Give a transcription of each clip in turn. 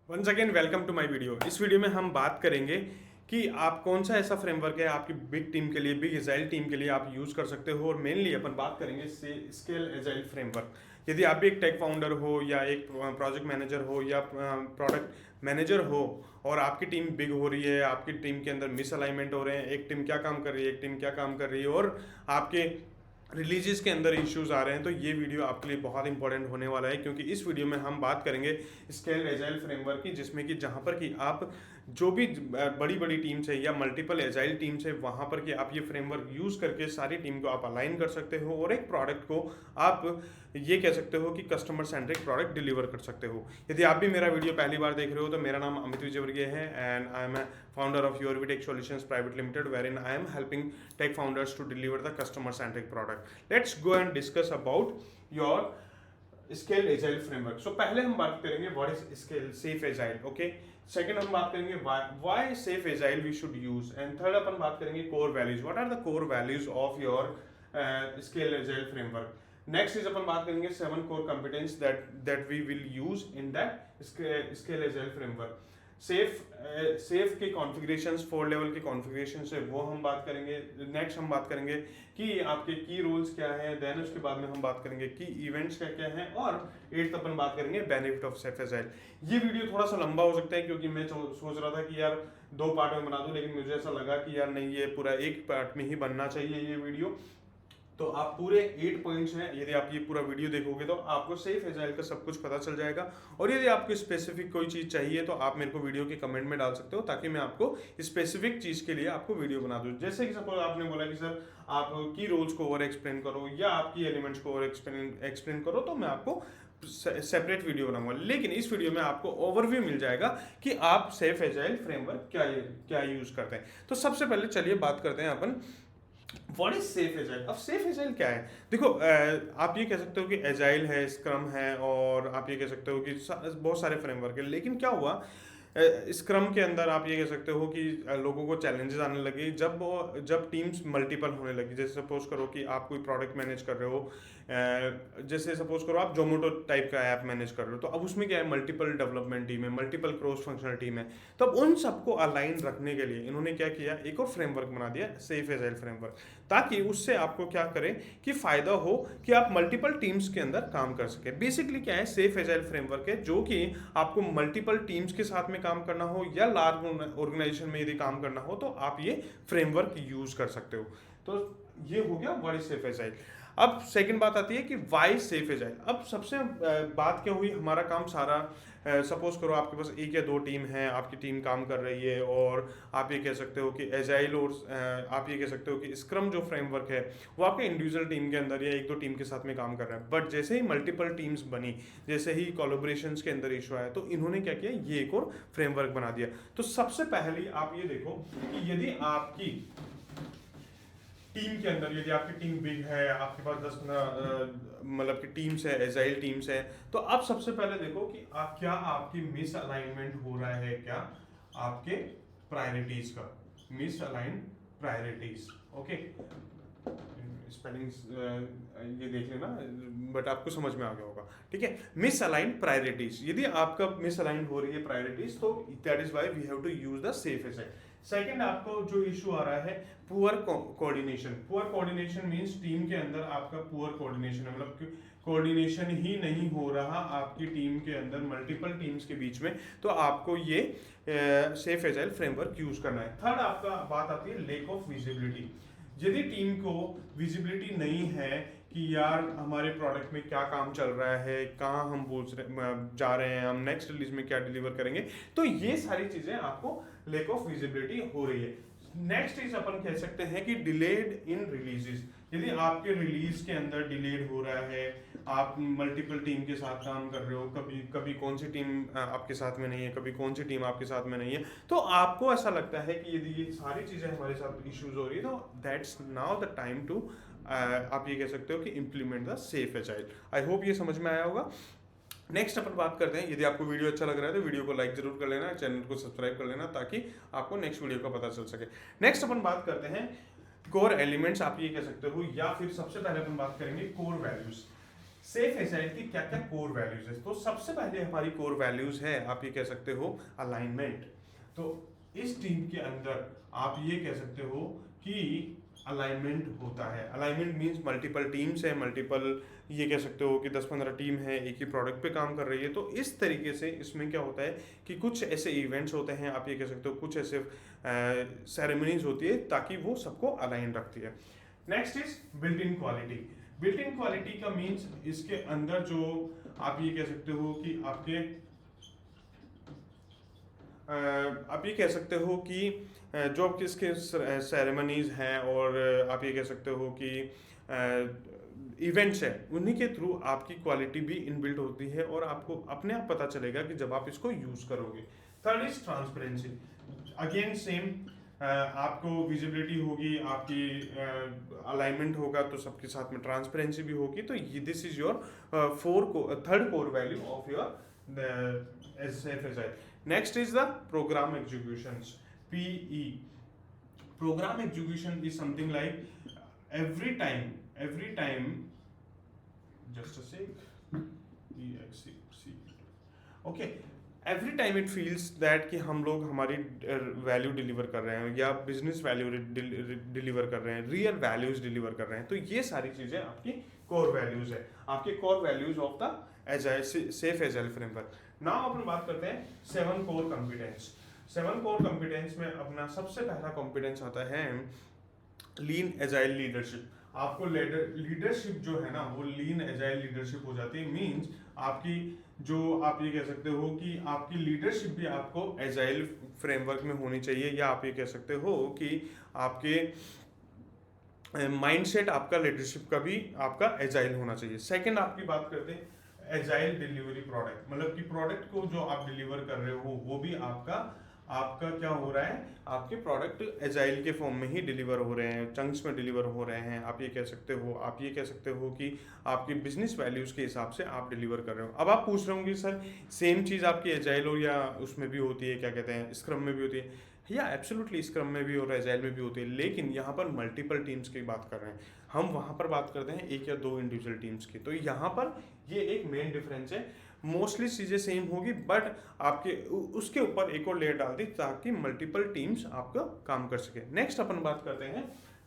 Once again welcome to my video. इस video में हम बात करेंगे कि आप कौन सा ऐसा फ्रेमवर्क है आपकी बिग टीम के लिए, बिग एजाइल टीम के लिए आप यूज़ कर सकते हो। और मेनली अपन बात करेंगे से स्केल एजाइल फ्रेमवर्क। यदि आप भी एक टेक फाउंडर हो या एक प्रोजेक्ट मैनेजर हो या प्रोडक्ट मैनेजर हो और आपकी टीम बिग हो रही है, आपकी टीम के अंदर मिस अलाइनमेंट हो रहे हैं, एक टीम क्या काम कर रही है, एक टीम क्या काम कर रही है और आपके रिलीजेस के अंदर इश्यूज आ रहे हैं, तो ये वीडियो आपके लिए बहुत इंपॉर्टेंट होने वाला है। क्योंकि इस वीडियो में हम बात करेंगे स्केल एजाइल फ्रेमवर्क की, जिसमें कि जहां पर कि आप जो भी बड़ी बड़ी टीम्स है या मल्टीपल एजाइल टीम्स है, वहां पर कि आप ये फ्रेमवर्क यूज़ करके सारी टीम को आप अलाइन कर सकते हो और एक प्रोडक्ट को आप ये कह सकते हो कि कस्टमर सेंट्रिक प्रोडक्ट डिलीवर कर सकते हो। यदि आप भी मेरा वीडियो पहली बार देख रहे हो तो मेरा नाम अमित विजयवर्गीय है and I am a founder of Yorvitech Solutions Private Limited, wherein I am helping tech founders to deliver the customer-centric product. Let's go and discuss about your Scale Agile framework. So पहले हम बात करेंगे what is Scale Safe Agile, okay? Second हम बात करेंगे why Safe Agile we should use, and third अपन बात करेंगे core values. What are the core values of your Scale Agile framework? Next is अपन बात करेंगे 7 core competence that we will use in that Scale Agile framework. Safe के configurations, 4 level के configurations है वो हम बात करेंगे। नेक्स्ट हम बात करेंगे कि आपके की रोल्स क्या हैं, देन उसके बाद में हम बात करेंगे कि इवेंट्स क्या क्या हैं, और 8th अपन बात करेंगे बेनिफिट ऑफ सेफ एजाइल। ये वीडियो थोड़ा सा लंबा हो सकता है क्योंकि मैं सोच रहा था कि यार 2 पार्ट में बना दूं, लेकिन मुझे ऐसा लगा कि यार नहीं, ये पूरा एक पार्ट में ही बनना चाहिए ये वीडियो। तो आप पूरे 8 पॉइंट्स हैं, यदि आप ये पूरा वीडियो देखोगे तो आपको सेफ एजाइल का सब कुछ पता चल जाएगा। और यदि आपको स्पेसिफिक कोई चीज़ चाहिए तो आप मेरे को वीडियो के कमेंट में डाल सकते हो, ताकि मैं आपको स्पेसिफिक चीज़ के लिए आपको वीडियो बना दूँ। जैसे कि सपोज आपने बोला कि सर आप की रोल्स को ओवर एक्सप्लेन करो या आपकी एलिमेंट्स को ओवर एक्सप्लेन करो, तो मैं आपको सेपरेट वीडियो बनाऊंगा। लेकिन इस वीडियो में आपको ओवरव्यू मिल जाएगा कि आप सेफ एजाइल फ्रेमवर्क क्या यूज़ करते हैं। तो सबसे पहले चलिए बात करते हैं अपन व्हाट इज सेफ एजाइल। अब सेफ एजाइल क्या है? देखो, आप ये कह सकते हो कि एजाइल है, स्क्रम है, और आप ये कह सकते हो कि बहुत सारे फ्रेमवर्क है। लेकिन क्या हुआ, स्क्रम के अंदर आप ये कह सकते हो कि लोगों को चैलेंजेस आने लगे जब टीम्स मल्टीपल होने लगी। जैसे सपोज करो कि आप कोई प्रोडक्ट मैनेज कर रहे हो, जैसे सपोज करो आप जोमेटो टाइप का ऐप मैनेज कर रहे हो, तो अब उसमें क्या है, मल्टीपल डेवलपमेंट टीम है, मल्टीपल क्रॉस फंक्शनल टीम है। तो अब उन सबको अलाइन रखने के लिए इन्होंने क्या किया, एक और फ्रेमवर्क बना दिया, सेफ एजाइल फ्रेमवर्क, ताकि उससे आपको क्या करे कि फायदा हो कि आप मल्टीपल टीम्स के अंदर काम कर सके। बेसिकली क्या है, सेफ एजाइल फ्रेमवर्क है जो कि आपको मल्टीपल टीम्स के साथ में काम करना हो या लार्ज ऑर्गेनाइजेशन में यदि काम करना हो तो आप ये फ्रेमवर्क यूज कर सकते हो। तो ये हो गया व्हाट इज सेफ एजाइल। अब सेकंड बात आती है कि वाई सेफ एजाइल। अब सबसे बात क्या हुई, हमारा काम सारा, सपोज करो आपके पास 1 या 2 टीम है, आपकी टीम काम कर रही है, और आप ये कह सकते हो कि एजाइल और आप ये कह सकते हो कि स्क्रम जो फ्रेमवर्क है वो आपके इंडिविजुअल टीम के अंदर या 1-2 टीम के साथ में काम कर रहा है। बट जैसे ही मल्टीपल टीम्स बनी, जैसे ही कोलैबोरेशंस के अंदर इशू आया, तो इन्होंने क्या किया, ये एक और फ्रेमवर्क बना दिया। तो सबसे पहले आप ये देखो कि यदि आपकी टीम के अंदर, यदि आपकी टीम बिग है, आपके पास 10-15 मतलब कि टीम्स है, एजाइल टीम्स है, तो आप सबसे पहले देखो कि क्या आपकी मिस अलाइनमेंट हो रहा है, क्या आपके प्रायोरिटीज का miss align priorities. Okay, spelling ये देख लेना, बट आपको समझ में आ गया होगा, ठीक है। मिस अलाइन प्रायोरिटीज, यदि आपका मिस अलाइन हो रही है प्रायोरिटीज, तो that is why we have to use the safe agile. Second, आपको जो इशू आ रहा है poor coordination. Poor coordination means team के अंदर आपका पुअर कोऑर्डिनेशन है, मतलब कोऑर्डिनेशन ही नहीं हो रहा आपकी टीम के अंदर, मल्टीपल टीम्स के बीच में, तो आपको ये सेफ एजाइल फ्रेमवर्क यूज करना है। थर्ड आपका बात आती है लेक ऑफ विजिबिलिटी। यदि टीम को विजिबिलिटी नहीं है कि यार हमारे प्रोडक्ट में क्या काम चल रहा है, कहाँ हम जा रहे हैं, हम नेक्स्ट रिलीज में क्या डिलीवर करेंगे, तो ये सारी चीजें आपको लेक ऑफ विजिबिलिटी हो रही है। नेक्स्ट इज अपन कह सकते हैं कि डिलेड इन रिलीजेस। यदि आपके रिलीज के अंदर डिलेड हो रहा है, आप मल्टीपल टीम के साथ काम कर रहे हो, कभी कौन सी टीम आपके साथ में नहीं है, कभी कौन सी टीम आपके साथ में नहीं है, तो आपको ऐसा लगता है कि यदि ये सारी चीज़ें हमारे साथ इश्यूज हो रही है, तो that's now the time to, आप ये कह सकते हो कि implement the safe agile. I hope ये समझ में आया होगा। नेक्स्ट अपन बात करते हैं, यदि आपको वीडियो अच्छा लग रहा है तो वीडियो को लाइक जरूर कर लेना, चैनल को सब्सक्राइब कर लेना, ताकि आपको नेक्स्ट वीडियो का पता चल सके। नेक्स्ट अपन बात करते हैं कोर एलिमेंट्स, आप ये कह सकते हो, या फिर सबसे पहले अपन बात करेंगे कोर वैल्यूज। सेफ एजाइल की क्या क्या कोर वैल्यूज है। तो सबसे पहले हमारी कोर वैल्यूज है, आप ये कह सकते हो अलाइनमेंट। तो इस टीम के अंदर आप ये कह सकते हो कि अलाइनमेंट होता है। अलाइनमेंट मींस मल्टीपल टीम्स है, मल्टीपल ये कह सकते हो कि 10-15 टीम है, एक ही प्रोडक्ट पे काम कर रही है। तो इस तरीके से इसमें क्या होता है कि कुछ ऐसे इवेंट्स होते हैं, आप ये कह सकते हो कुछ ऐसे सेरेमनीज होती है ताकि वो सबको अलाइन रखती है। Next is built in quality. Built in quality का मीन्स इसके अंदर जो आप ये कह सकते हो कि आपके आप ये कह सकते हो कि जो आपके इसके सेरेमनीज हैं और आप ये कह सकते हो कि इवेंट्स है, उन्हीं के थ्रू आपकी क्वालिटी भी इनबिल्ट होती है और आपको अपने आप पता चलेगा कि जब आप इसको यूज करोगे। Third is transparency. Again same, आपको विजिबिलिटी होगी, आपकी अलाइनमेंट होगा तो सबके साथ में ट्रांसपेरेंसी भी होगी। तो ये this is your third core value of your age. Next is the program executions, PE। Program execution is something like every time just a sec, EXC, okay, every time it feels that कि हम लोग हमारी value deliver कर रहे हैं या business value deliver कर रहे हैं, रियल वैल्यूज डिलीवर कर रहे हैं। तो ये सारी चीज़ें आपकी कोर वैल्यूज है, आपके core values of the agile SAFe agile framework. Now अपन बात करते हैं 7 कोर कॉम्पिटेंस। 7 कोर कॉम्पिटेंस में अपना सबसे पहला कॉम्पिटेंस आता है लीन एजाइल लीडरशिप। आपको लीडरशिप जो है ना वो लीन एजाइल लीडरशिप हो जाती है। मींस आपकी जो आप ये कह सकते हो कि आपकी लीडरशिप भी आपको एजाइल फ्रेमवर्क में होनी चाहिए, या आप ये कह सकते हो कि आपके माइंडसेट आपका लीडरशिप का भी आपका एजाइल होना चाहिए। सेकंड आपकी बात करते हैं एजाइल डिलीवरी प्रोडक्ट, मतलब कि प्रोडक्ट को जो आप डिलीवर कर रहे हो वो भी आपका क्या हो रहा है, आपके प्रोडक्ट एजाइल के फॉर्म में ही डिलीवर हो रहे हैं, चंक्स में डिलीवर हो रहे हैं। आप ये कह सकते हो कि आपकी बिजनेस वैल्यूज के हिसाब से आप डिलीवर कर रहे हो। अब आप पूछ रहे होंगे सर सेम चीज़ आपकी एजाइल हो या उसमें भी होती है, क्या कहते हैं, स्क्रम में भी होती है? या एब्सोल्युटली स्क्रम में भी और एजाइल में भी होती है, लेकिन यहाँ पर मल्टीपल टीम्स की बात कर रहे हैं हम, वहाँ पर बात करते हैं 1 या 2 इंडिविजुअल टीम्स की। तो यहाँ पर ये एक मेन डिफरेंस है। मोस्टली चीज़ें सेम होगी, बट आपके उसके ऊपर एक और लेयर डाल दी ताकि मल्टीपल टीम्स आपका काम कर सके। नेक्स्ट अपन बात करते हैं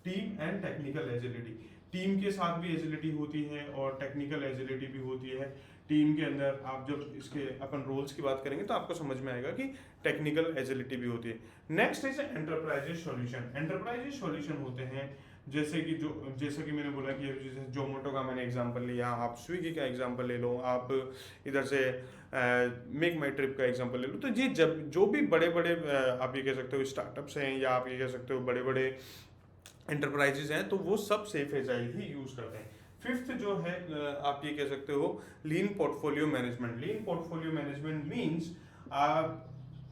team and technical agility. Team के साथ भी एजिलिटी होती है और टेक्निकल एजिलिटी भी होती है। टीम के अंदर आप जब इसके अपन रोल्स की बात करेंगे तो आपको समझ में आएगा कि टेक्निकल एजिलिटी भी होती है। Next is enterprises solution. Enterprises solution होते हैं जैसे कि मैंने बोला कि जैसे जोमेटो का मैंने एग्जांपल लिया, आप स्विगी का एग्जांपल ले लो, आप इधर से मेक माई ट्रिप का एग्जांपल ले लो। तो ये जब जो भी बड़े बड़े आप ये कह सकते हो स्टार्टअप्स हैं या आप ये कह सकते हो बड़े बड़े एंटरप्राइजेज हैं, तो वो सब सेफ एजाइल ही यूज़ करते हैं। फिफ्थ जो है आप ये कह सकते हो लीन पोर्टफोलियो मैनेजमेंट। लीन पोर्टफोलियो मैनेजमेंट मीन्स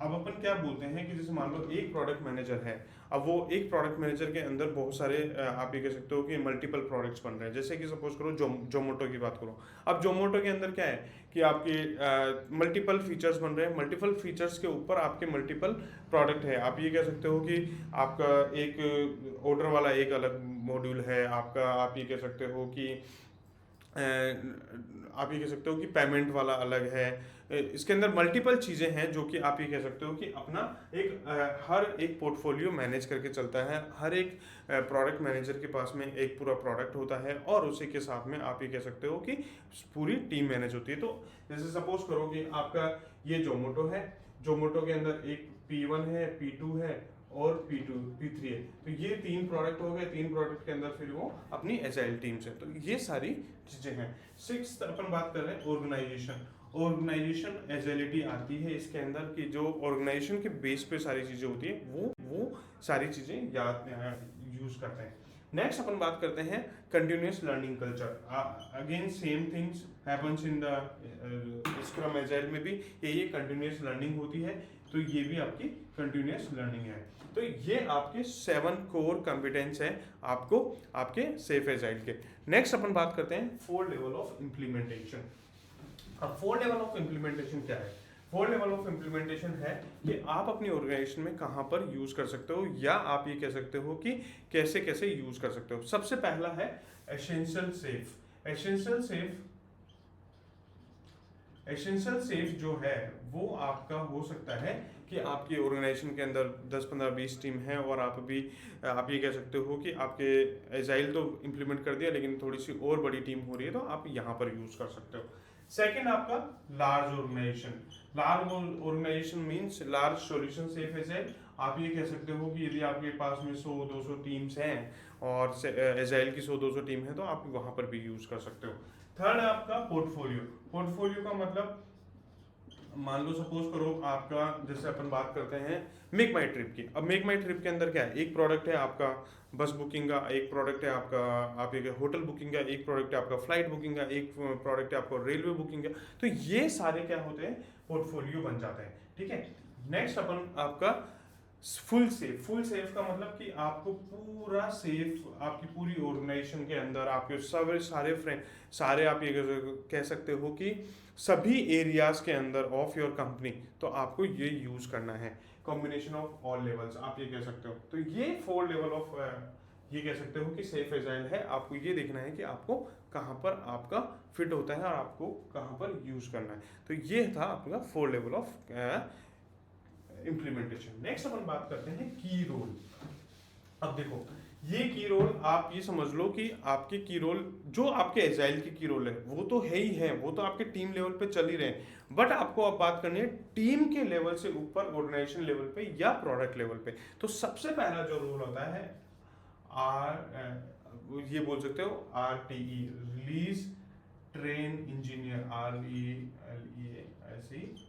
अब अपन क्या बोलते हैं कि जैसे मान लो एक प्रोडक्ट मैनेजर है, अब वो एक प्रोडक्ट मैनेजर के अंदर बहुत सारे आप ये कह सकते हो कि मल्टीपल प्रोडक्ट्स बन रहे हैं। जैसे कि सपोज करो जोमेटो की बात करो, अब जोमेटो के अंदर क्या है कि आपके मल्टीपल फीचर्स बन रहे हैं, मल्टीपल फीचर्स के ऊपर आपके मल्टीपल प्रोडक्ट है। आप ये कह सकते हो कि आपका एक ऑर्डर वाला एक अलग मॉड्यूल है, आपका आप ये कह सकते हो कि आप ये कह सकते हो कि पेमेंट वाला अलग है। इसके अंदर मल्टीपल चीज़ें हैं जो कि आप ये कह सकते हो कि अपना हर एक पोर्टफोलियो मैनेज करके चलता है। हर एक प्रोडक्ट मैनेजर के पास में एक पूरा प्रोडक्ट होता है और उसी के साथ में आप ये कह सकते हो कि पूरी टीम मैनेज होती है। तो जैसे सपोज करो कि आपका ये जोमेटो है, जोमेटो के अंदर एक P1 है, P2 है और P2 P3 है। तो ये 3 प्रोडक्ट हो गए, 3 प्रोडक्ट के अंदर फिर वो अपनी एजाइल टीम्स है। तो ये सारी चीज़ें हैं। 6th अपन बात कर रहे हैं ऑर्गेनाइजेशन। ऑर्गेनाइजेशन एजाइलिटी आती है इसके अंदर कि जो ऑर्गेनाइजेशन के बेस पे सारी चीज़ें होती है वो सारी चीज़ें यूज़ करते हैं। नेक्स्ट अपन बात करते हैं continuous learning culture. Again same things happens in the scrum agile में भी ये कंटिन्यूस लर्निंग होती है। तो ये भी आपकी कंटिन्यूस लर्निंग है। तो ये आपके 7 कोर कॉम्पिटेंस है आपको आपके सेफ एजाइल के। नेक्स्ट अपन बात करते हैं 4 लेवल ऑफ इम्प्लीमेंटेशन। अब 4 लेवल ऑफ इम्प्लीमेंटेशन क्या है? 4 लेवल ऑफ इम्प्लीमेंटेशन है कि आप अपनी ऑर्गेनाइजेशन में कहाँ पर यूज कर सकते हो, या आप ये कह सकते हो कि कैसे कैसे यूज कर सकते हो। सबसे पहला है essential safe. Essential safe essential safe जो है वो आपका हो सकता है कि आपकी ऑर्गेनाइजेशन के अंदर 10 15 20 टीम है और आप ये कह सकते हो कि आपके एजाइल तो इम्प्लीमेंट कर दिया लेकिन थोड़ी सी और बड़ी टीम हो रही है तो आप यहाँ पर यूज कर सकते हो। सेकंड आपका large organization. Large organization means large solution safe agile. आप ये कह सकते हो कि यदि आपके पास में 100-200 टीम्स हैं और एजाइल की 100-200 टीम है तो आप वहां पर भी यूज कर सकते हो। थर्ड आपका पोर्टफोलियो। पोर्टफोलियो का मतलब मान लो सपोज करो आपका, जैसे अपन बात करते हैं मेक माई ट्रिप की। अब मेक माई ट्रिप के अंदर क्या है, एक प्रोडक्ट है आपका बस बुकिंग का, एक प्रोडक्ट है आपका आप एक होटल बुकिंग का, एक प्रोडक्ट है आपका फ्लाइट बुकिंग का, एक प्रोडक्ट है आपका रेलवे बुकिंग का। तो ये सारे क्या होते हैं, पोर्टफोलियो बन जाते हैं। ठीक है, नेक्स्ट अपन आपका फुल सेफ। फुल सेफ का मतलब कि आपको पूरा सेफ आपकी पूरी ऑर्गेनाइजेशन के अंदर आपके सारे आप ये कह सकते हो कि सभी एरियाज के अंदर ऑफ योर कंपनी तो आपको ये यूज करना है। कॉम्बिनेशन ऑफ ऑल लेवल्स आप ये कह सकते हो। तो ये 4 लेवल ऑफ ये कह सकते हो कि सेफ एजाइल है। आपको ये देखना है कि आपको कहाँ पर आपका फिट होता है और आपको कहाँ पर यूज करना है। तो ये था आपका 4 लेवल ऑफ इम्प्लीमेंटेशन। नेक्स्ट अपन बात करते हैं की रोल। अब देखो ये की रोल आप ये समझ लो कि आपके की रोल जो आपके एजाइल की रोल है वो तो है ही है, वो तो आपके टीम लेवल पे चल ही रहे हैं। बट आपको अब बात करनी है टीम के लेवल से ऊपर, ऑर्गेनाइजेशन लेवल पे या प्रोडक्ट लेवल पे। तो सबसे पहला जो रोल होता है ये बोल सकते हो RTE, release train engineer.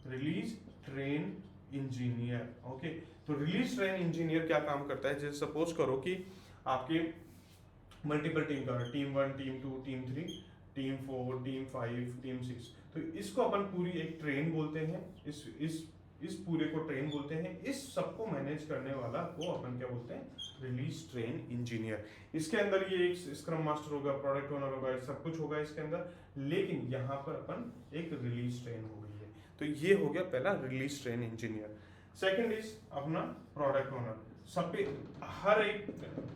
Release train engineer. Okay, तो रिलीज ट्रेन इंजीनियर क्या काम करता है, जैसे सपोज करो कि आपके मल्टीपल टीम का, team 1, team 2, team 3, team 4, team 5, team 6। तो इसको अपन पूरी एक ट्रेन बोलते हैं। इस पूरे को ट्रेन बोलते हैं। इस सबको मैनेज करने वाला को अपन क्या बोलते हैं, रिलीज ट्रेन इंजीनियर। इसके अंदर ये एक स्क्रम मास्टर होगा, प्रोडक्ट ओनर होगा, सब कुछ होगा इसके अंदर। लेकिन यहाँ पर अपन एक रिलीज ट्रेन हो गई है। तो ये हो गया पहला release train engineer. Second is अपना प्रोडक्ट ओनर। सब पे हर एक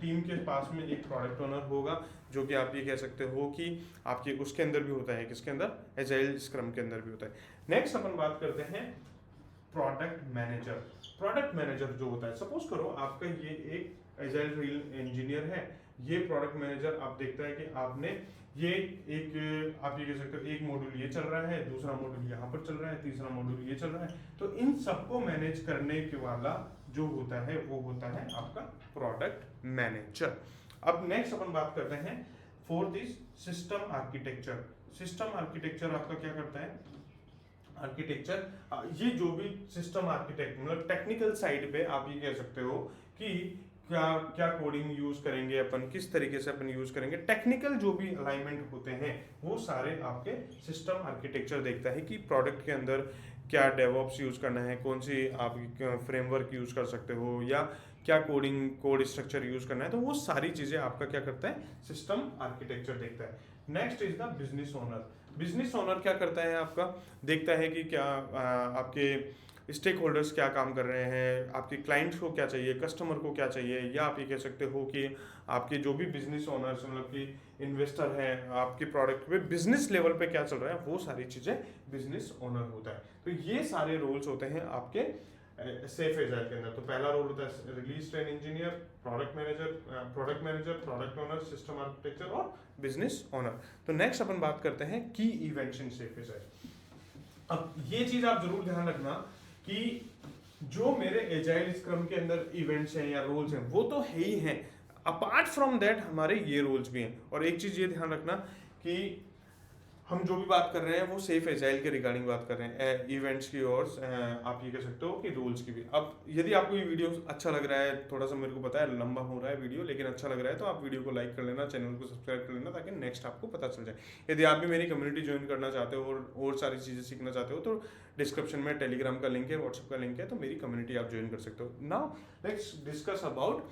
टीम के पास में एक प्रोडक्ट ओनर होगा जो कि आप ये कह सकते हो कि आपके उसके अंदर भी होता है, किसके अंदर, एजाइल स्क्रम के अंदर भी होता है। नेक्स्ट अपन बात करते हैं प्रोडक्ट मैनेजर। प्रोडक्ट मैनेजर जो होता है, सपोज करो आपका ये एक एजाइल इंजीनियर है, ये प्रोडक्ट मैनेजर आप देखता है कि आपने ये एक आप ये कह सकते हो एक मॉड्यूल ये चल रहा है, दूसरा मॉड्यूल यहाँ पर चल रहा है, तीसरा मॉड्यूल ये चल रहा है। तो इन सबको मैनेज करने के वाला जो होता है वो होता है आपका प्रोडक्ट मैनेजर। अब नेक्स्ट अपन बात करते हैं fourth is system architecture. System architecture आपका क्या करता है, आर्किटेक्चर ये जो भी सिस्टम आर्किटेक्ट मतलब टेक्निकल साइड पे आप ये कह सकते हो कि क्या कोडिंग यूज करेंगे अपन, किस तरीके से अपन यूज करेंगे, टेक्निकल जो भी अलाइनमेंट होते हैं वो सारे आपके सिस्टम आर्किटेक्चर देखता है कि प्रोडक्ट के अंदर क्या डेवऑप्स यूज करना है, कौन सी आप फ्रेमवर्क यूज कर सकते हो या क्या कोड स्ट्रक्चर यूज करना है। तो वो सारी चीजें आपका क्या करता है, सिस्टम आर्किटेक्चर देखता है। Next is the business owner. Business owner क्या करता है, आपका देखता है कि क्या आपके स्टेक होल्डर्स क्या काम कर रहे हैं, आपके क्लाइंट्स को क्या चाहिए, कस्टमर को क्या चाहिए, या आप ये कह सकते हो कि आपके जो भी बिजनेस ओनर्स मतलब कि इन्वेस्टर हैं आपके प्रोडक्ट पे बिजनेस लेवल पे क्या चल रहा है, वो सारी चीज़ें बिजनेस ओनर होता है। तो ये सारे रोल्स होते हैं आपके सेफ एजाइल के अंदर। तो पहला रोल होता है release train engineer, product manager, product owner, system architecture और बिजनेस ओनर। तो नेक्स्ट अपन बात करते हैं की इवेंट्स इन सेफ एजाइल। अब ये चीज आप जरूर ध्यान रखना कि जो मेरे एजाइल स्क्रम के अंदर इवेंट्स हैं या रोल्स हैं वो तो है ही हैं, अपार्ट फ्रॉम दैट हमारे ये रोल्स भी हैं। और एक चीज ये ध्यान रखना कि हम जो भी बात कर रहे हैं वो सेफ एजाइल के रिगार्डिंग बात कर रहे हैं, इवेंट्स की और आप ये कह सकते हो कि रोल्स की भी। अब यदि आपको ये वीडियो अच्छा लग रहा है, थोड़ा सा मेरे को पता है लंबा हो रहा है वीडियो, लेकिन अच्छा लग रहा है तो आप वीडियो को लाइक कर लेना, चैनल को सब्सक्राइब कर लेना ताकि नेक्स्ट आपको पता चल जाए। यदि आप भी मेरी कम्युनिटी ज्वाइन करना चाहते हो और सारी चीज़ें सीखना चाहते हो तो डिस्क्रिप्शन में टेलीग्राम का लिंक है, व्हाट्सएप का लिंक है, तो मेरी कम्युनिटी आप ज्वाइन कर सकते हो। नाउ लेट्स डिस्कस अबाउट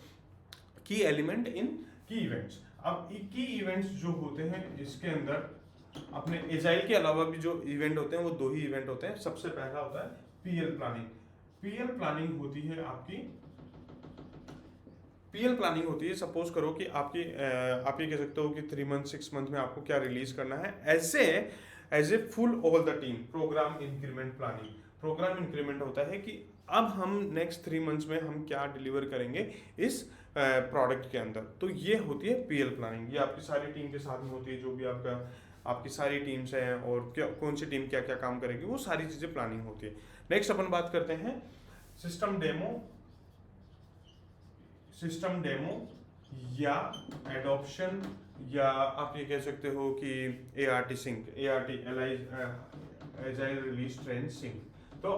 की एलिमेंट इन की इवेंट्स। अब की इवेंट्स जो होते हैं इसके अंदर अपने एजाइल के अलावा भी जो इवेंट होते हैं वो 2 ही इवेंट होते हैं। सबसे पहला होता है पीएल प्लानिंग। पीएल प्लानिंग होती है आपकी, पीएल प्लानिंग होती है सपोज करो कि आपकी आप ये कह सकते हो कि 3 मंथ 6 मंथ में आपको क्या रिलीज करना है। ऐसे as a full all the team program increment planning. Program increment होता है कि अब हम नेक्स्ट 3 मंथ्स में हम क्या डिलीवर करेंगे इस प्रोडक्ट के अंदर। तो ये होती है पीएल प्लानिंग। ये आपकी सारी टीम के साथ में होती है, जो भी आपकी सारी टीम्स हैं और क्या कौन सी टीम क्या क्या काम करेगी, वो सारी चीज़ें प्लानिंग होती है। नेक्स्ट अपन बात करते हैं सिस्टम डेमो या एडॉप्शन, या आप ये कह सकते हो कि ART sync, agile release train sync. तो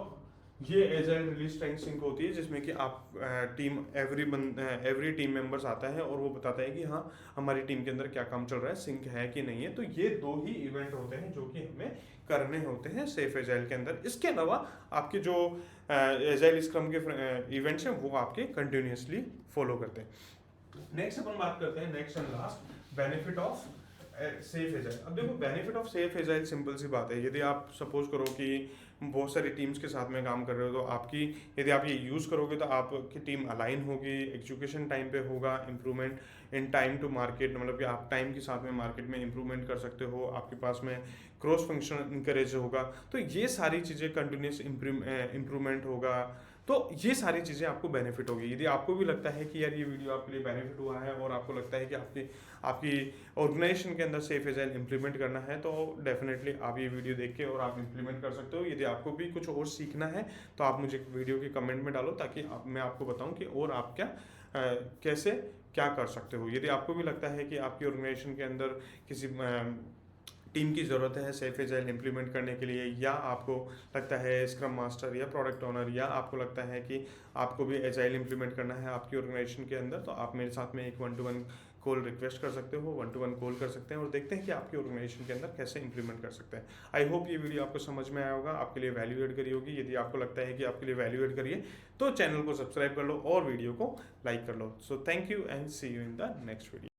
ये एजाइल रिलीज ट्रेन सिंक होती है जिसमें कि आप एवरी टीम मेंबर्स आता है और वो बताता है कि हाँ हमारी टीम के अंदर क्या काम चल रहा है, सिंक है कि नहीं है। तो ये 2 ही इवेंट होते हैं जो कि हमें करने होते हैं सेफ एजाइल के अंदर। इसके अलावा आपके जो एजाइल स्क्रम के इवेंट्स हैं वो आपके कंटिन्यूसली फॉलो करते हैं। नेक्स्ट अपन बात करते हैं, next and last, benefit of SAFe agile. अब देखो benefit of SAFe agile simple सी बात है। यदि आप सपोज करो कि बहुत सारी टीम्स के साथ में काम कर रहे हो, तो यदि आप ये यूज़ करोगे तो आपकी टीम अलाइन होगी, एग्जीक्यूशन टाइम पे होगा, improvement in time to market, मतलब कि आप टाइम के साथ में मार्केट में इंप्रूवमेंट कर सकते हो, आपके पास में क्रॉस फंक्शन इंकरेज होगा। तो ये सारी चीज़ें कंटिन्यूस इंप्रूवमेंट होगा। तो ये सारी चीज़ें आपको बेनिफिट होगी। यदि आपको भी लगता है कि यार ये वीडियो आपके लिए बेनिफिट हुआ है और आपको लगता है कि आपकी ऑर्गेनाइजेशन के अंदर सेफ एजाइल इंप्लीमेंट करना है, तो डेफिनेटली आप ये वीडियो देख के और आप इंप्लीमेंट कर सकते हो। यदि आपको भी कुछ और सीखना है तो आप मुझे वीडियो के कमेंट में डालो, ताकि मैं आपको बताऊँ कि और आप कैसे क्या कर सकते हो। यदि आपको भी लगता है कि आपकी ऑर्गेनाइजेशन के अंदर किसी टीम की ज़रूरत है सेफ एजाइल इंप्लीमेंट करने के लिए, या आपको लगता है स्क्रम मास्टर या प्रोडक्ट ओनर, या आपको लगता है कि आपको भी एजाइल इंप्लीमेंट करना है आपकी ऑर्गेनाइजेशन के अंदर, तो आप मेरे साथ में एक 1-to-1 कॉल रिक्वेस्ट कर सकते हो, 1-to-1 कॉल कर सकते हैं और देखते हैं कि आपकी ऑर्गेनाइजेशन के अंदर कैसे इंप्लीमेंट कर सकते हैं। आई होप ये वीडियो आपको समझ में आया होगा, आपके लिए वैल्यू एड करी होगी। यदि आपको लगता है कि आपके लिए वैल्यू एड करिए तो चैनल को सब्सक्राइब कर लो और वीडियो को लाइक कर लो। So thank you and see you in the next video.